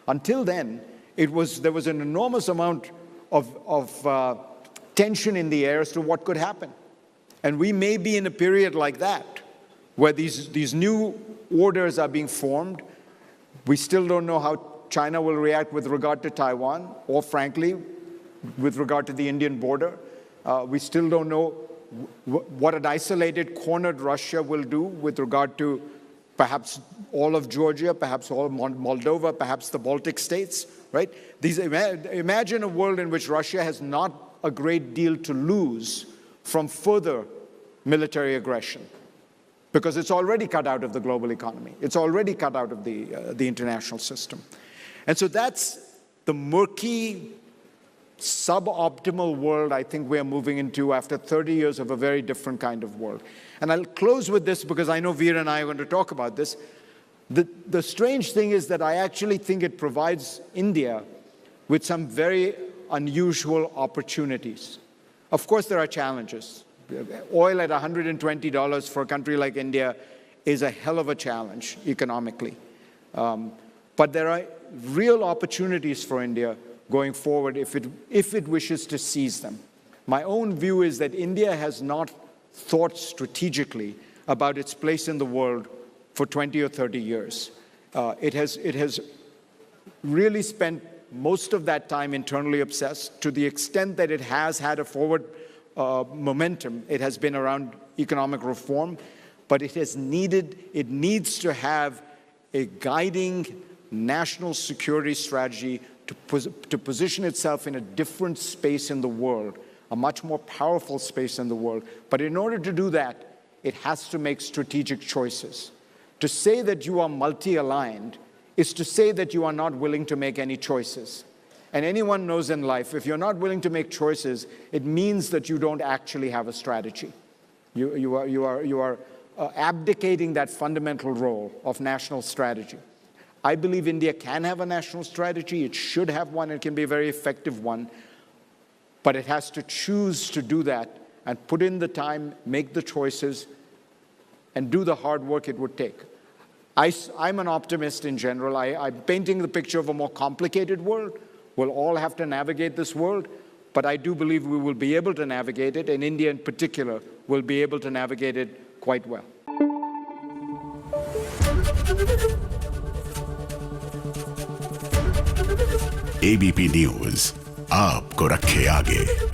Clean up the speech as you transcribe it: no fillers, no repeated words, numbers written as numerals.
Until then, there was an enormous amount of tension in the air as to what could happen. And we may be in a period like that, where these new orders are being formed. We still don't know how China will react with regard to Taiwan, or frankly, with regard to the Indian border. We still don't know what an isolated, cornered Russia will do with regard to perhaps all of Georgia, perhaps all of Moldova, perhaps the Baltic states, right? Imagine a world in which Russia has not a great deal to lose from further military aggression, because it's already cut out of the global economy. It's already cut out of the international system. And so that's the murky, suboptimal world I think we are moving into after 30 years of a very different kind of world. And I'll close with this because I know Veer and I are going to talk about this. The strange thing is that I actually think it provides India with some very unusual opportunities. Of course, there are challenges. Oil at $120 for a country like India is a hell of a challenge economically. But there are real opportunities for India going forward if it wishes to seize them. My own view is that India has not thought strategically about its place in the world for 20 or 30 years. It has really spent most of that time internally obsessed. To the extent that it has had a forward momentum, it has been around economic reform, but it needs to have a guiding national security strategy to position itself in a different space in the world, a much more powerful space in the world. But in order to do that, it has to make strategic choices. To say that you are multi-aligned is to say that you are not willing to make any choices. And anyone knows in life, if you're not willing to make choices, it means that you don't actually have a strategy. You are abdicating that fundamental role of national strategy. I believe India can have a national strategy. It should have one. It can be a very effective one. But it has to choose to do that and put in the time, make the choices, and do the hard work it would take. I'm an optimist in general. I'm painting the picture of a more complicated world. We'll all have to navigate this world, but I do believe we will be able to navigate it, and India in particular will be able to navigate it quite well. ABP news आपको रखे आगे।